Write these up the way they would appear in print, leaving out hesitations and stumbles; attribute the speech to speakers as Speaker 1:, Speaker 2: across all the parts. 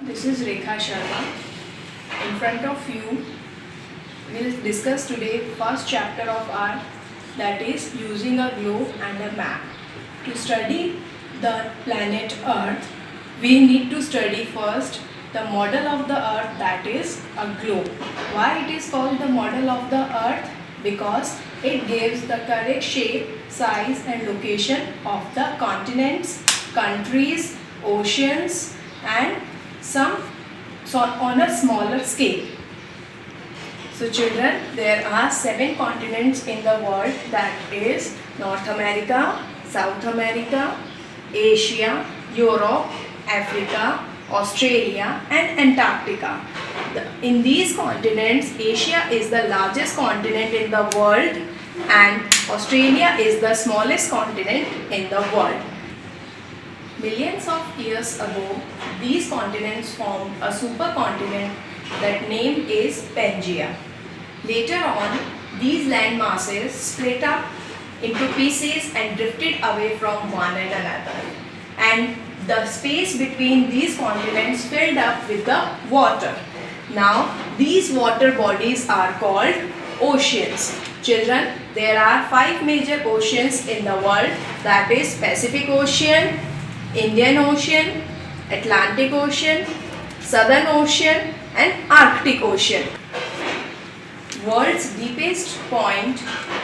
Speaker 1: This is Rekha Sharma. In front of you, we will discuss today first chapter of art, that is using a globe and a map. To study the planet Earth, we need to study first the model of the Earth, that is a globe. Why it is called the model of the Earth? Because it gives the correct shape, size and location of the continents, countries, oceans and some on a smaller scale. So children, there are 7 continents in the world, that is North America, South America, Asia, Europe, Africa, Australia and Antarctica. In these continents, Asia is the largest continent in the world and Australia is the smallest continent in the world. Millions of years ago, these continents formed a supercontinent that name is Pangaea. Later on, these land masses split up into pieces and drifted away from one another. And the space between these continents filled up with the water. Now, these water bodies are called oceans. Children, there are 5 major oceans in the world, that is Pacific Ocean, Indian Ocean, Atlantic Ocean, Southern Ocean and Arctic Ocean. World's deepest point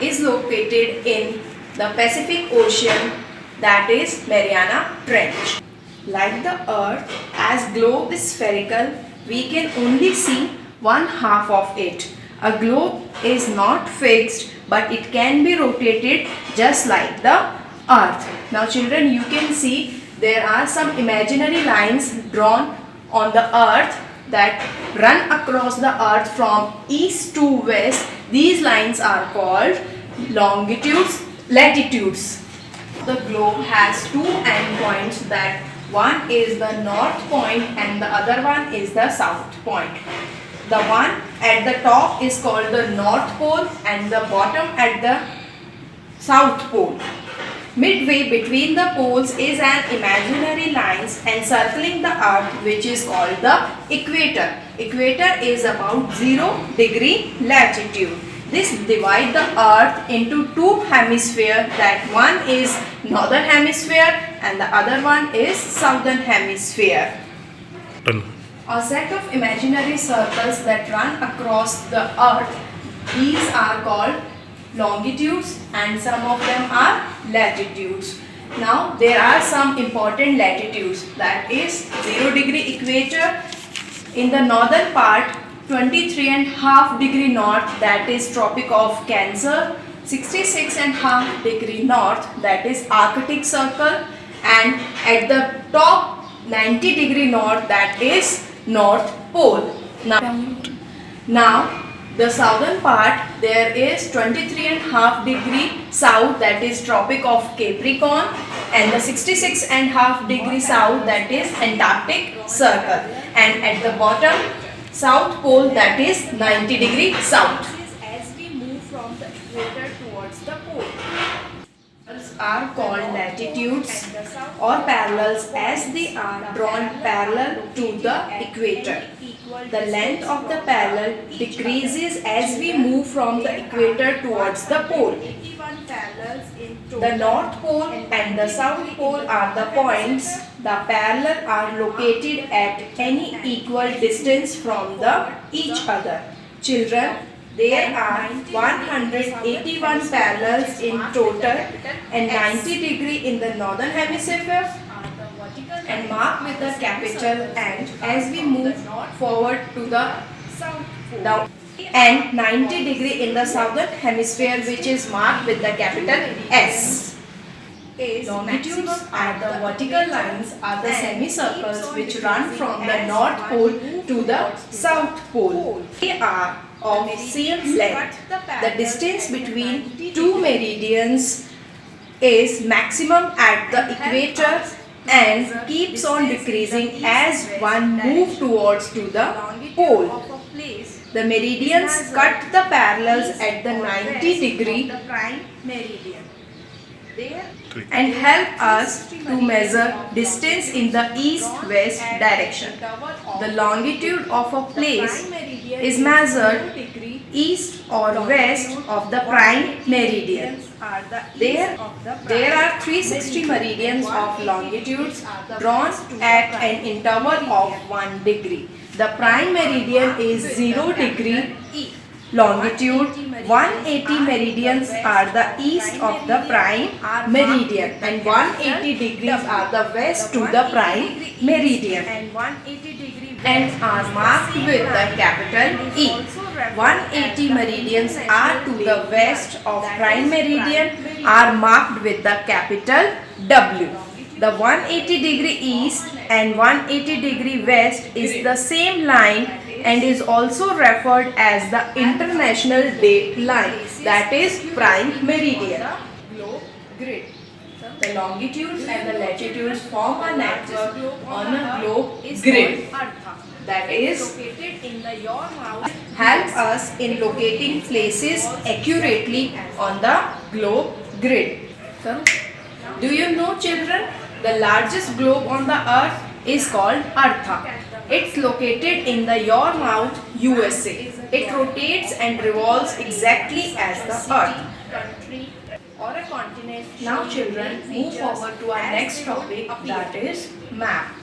Speaker 1: is located in the Pacific Ocean, that is Mariana Trench. Like the Earth, as globe is spherical, we can only see one half of it. A globe is not fixed, but it can be rotated just like the Earth. Now children, you can see there are some imaginary lines drawn on the Earth that run across the Earth from east to west. These lines are called longitudes, latitudes. The globe has 2 endpoints, that one is the north point and the other one is the south point. The one at the top is called the North Pole and the bottom at the South Pole. Midway between the poles is an imaginary lines encircling the Earth, which is called the equator. Equator is about 0° latitude. This divides the Earth into 2 hemispheres, that one is northern hemisphere and the other one is southern hemisphere. A set of imaginary circles that run across the Earth, these are called longitudes and some of them are latitudes. Now there are some important latitudes, that is 0° equator. In the northern part, 23.5° north, that is Tropic of Cancer, 66.5° north, that is Arctic Circle, and at the top 90° north, that is North Pole. Now the southern part, there is 23.5° south, that is Tropic of Capricorn, and the 66.5° south, that is Antarctic Circle, and at the bottom South Pole, that is 90° south. As we move from the equator towards the pole, are called latitudes or parallels as they are drawn parallel to the equator. The length of the parallel decreases as we move from the equator towards the pole. The North Pole and the South Pole are the points. The parallel are located at any equal distance from each other. Children, there are 181 parallels in total and 90° in the northern hemisphere and marked with the capital N as we move forward to the south, and 90° in the southern hemisphere, which is marked with the capital S. Longitudes are the vertical lines, are the semicircles which run from the North Pole to the South Pole. They are of same length. The distance between 2 meridians is maximum at the equator and keeps on decreasing as one moves towards to the pole. The meridians cut the parallels at the 90° and help us to measure distance in the east-west direction. The longitude of a place is measured east or west of the prime meridian. There are 360 meridians of longitudes drawn at an interval of 1 degree. The prime meridian is 0 degree longitude. 180 meridians are the east of the prime meridian and 180 degrees are the west to the prime meridian and are marked with the capital E. 180 meridians are to the west of prime meridian are marked with the capital W. The 180 degree east and 180 degree west is the same line and is also referred as the international date line, that is prime meridian. Grid. The longitudes and the latitudes form a network on a globe grid, that is help us in locating places accurately on the globe grid. Do you know, children, the largest globe on the earth is called Earth. It's located in the Yarmouth, USA. It rotates and revolves exactly as the earth. Now children, move forward to our next topic, that is map.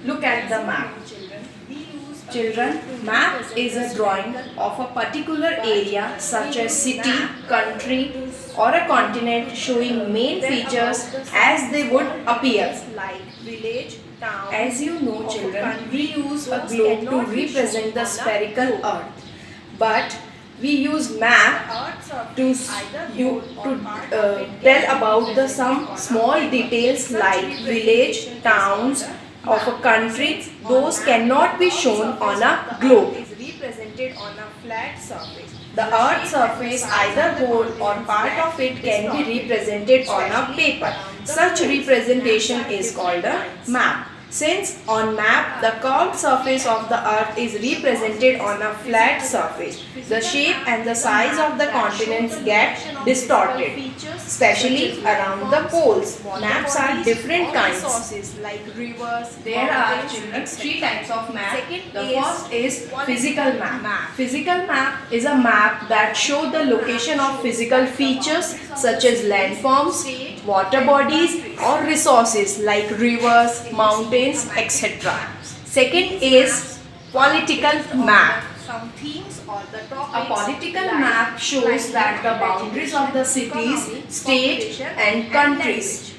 Speaker 1: Look at the map. Children, map is a drawing of a particular area such as city, country or a continent showing main features as they would appear. Like village, town. As you know, children, we use a globe to represent the spherical earth. But we use map to tell about some small details like village, towns of a country. Those cannot be shown on a globe. Is represented on a flat surface. The earth's surface, either whole or part of it, can be represented on a paper. Such representation is called a map. Since on map the curved surface of the earth is represented on a flat surface, the shape and the size of the continents get distorted, especially around the poles. Maps are different kinds. Like rivers. There are three types of map. The first is physical map. Physical map is a map that shows the location of physical features such as landforms, water bodies or resources like rivers, mountains, etc. Second is political map. A political map shows that the boundaries of the cities, state and countries.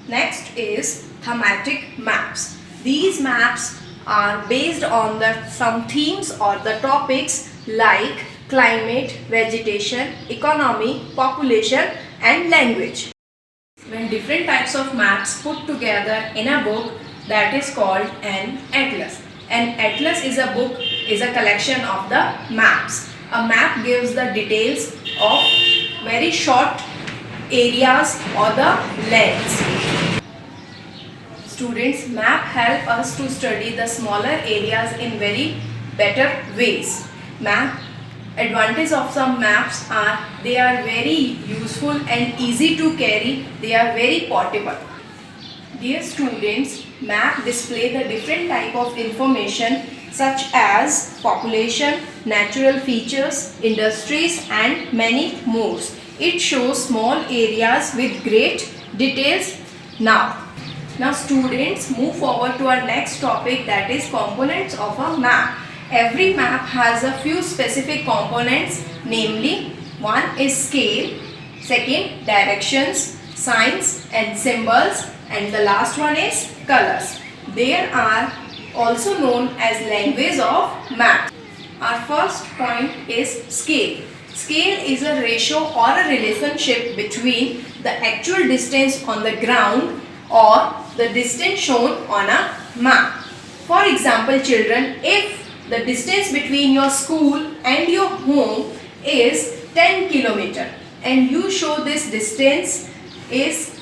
Speaker 1: Next is thematic maps. These maps are based on some themes or the topics like climate, vegetation, economy, population and language. When different types of maps put together in a book, that is called an atlas. An atlas is a collection of the maps. A map gives the details of very short areas or the lengths. Students, map help us to study the smaller areas in very better ways. Advantage of some maps are they are very useful and easy to carry. They are very portable. Dear students, map display the different type of information such as population, natural features, industries and many more. It shows small areas with great details. Now students, move forward to our next topic, that is components of a map. Every map has a few specific components, namely one is scale, second directions, signs and symbols, and the last one is colors. They are also known as language of map. Our first point is scale. Scale is a ratio or a relationship between the actual distance on the ground or the distance shown on a map. For example, children, if the distance between your school and your home is 10 km and you show this distance is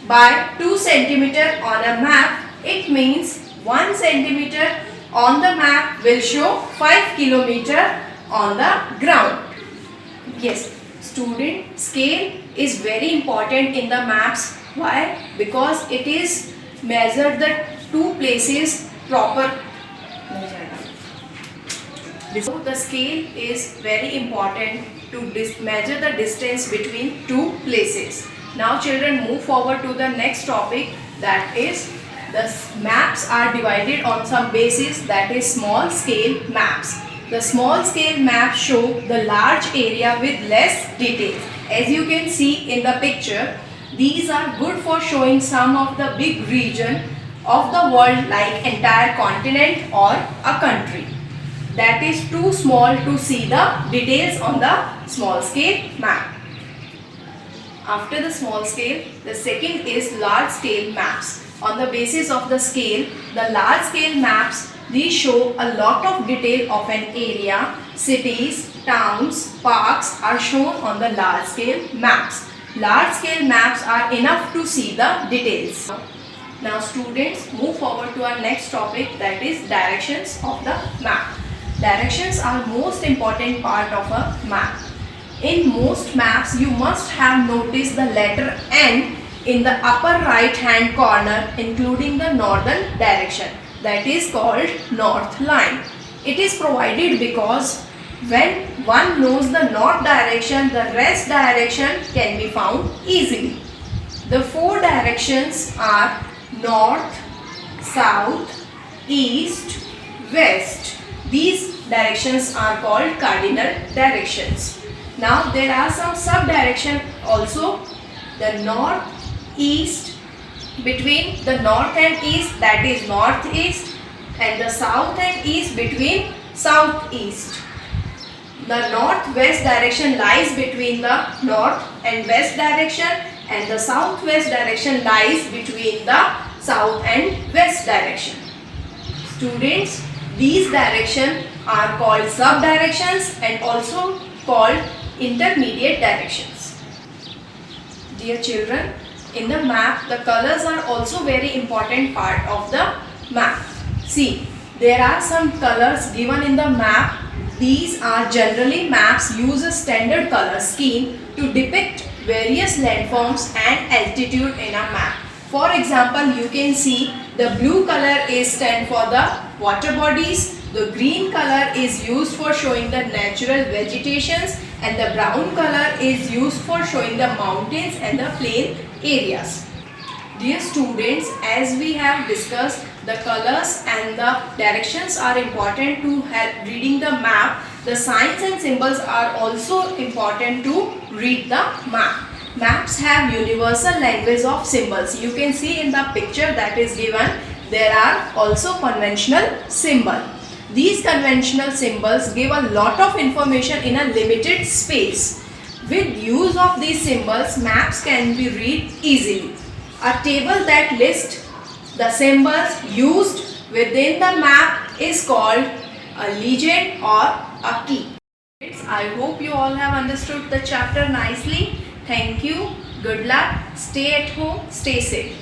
Speaker 1: by 2 cm on a map, it means 1 cm on the map will show 5 km on the ground. Yes, Student, scale is very important in the maps. Why? Because it is measured the two places proper. So the scale is very important to measure the distance between two places. Now children, move forward to the next topic, that is the maps are divided on some basis, that is small scale maps. The small scale maps show the large area with less details. As you can see in the picture, these are good for showing some of the big region of the world like entire continent or a country. That is too small to see the details on the small scale map. After the small scale, the second is large scale maps. On the basis of the scale, the large scale maps, these show a lot of detail of an area. Cities, towns, parks are shown on the large scale maps. Large scale maps are enough to see the details. Now students, move forward to our next topic, that is directions of the map. Directions are most important part of a map. In most maps, you must have noticed the letter N in the upper right hand corner, including the northern direction. That is called north line. It is provided because when one knows the north direction, the rest direction can be found easily. The four directions are north, south, east, west. These directions are called cardinal directions. Now there are some sub directions also. The north, east, between the north and east, that is northeast, and the south and east between southeast. The northwest direction lies between the north and west direction, and the southwest direction lies between the south and west direction. Students, these directions are called sub-directions and also called intermediate directions. Dear children, in the map, the colors are also very important part of the map. See, there are some colors given in the map. These are generally maps use a standard color scheme to depict various landforms and altitude in a map. For example, you can see the blue color is stand for the water bodies, the green color is used for showing the natural vegetations, and the brown color is used for showing the mountains and the plain areas. Dear students, as we have discussed, the colors and the directions are important to help reading the map. The signs and symbols are also important to read the map. Maps have universal language of symbols. You can see in the picture that is given, there are also conventional symbols. These conventional symbols give a lot of information in a limited space. With use of these symbols, maps can be read easily. A table that lists the symbols used within the map is called a legend or a key. I hope you all have understood the chapter nicely. Thank you. Good luck. Stay at home. Stay safe.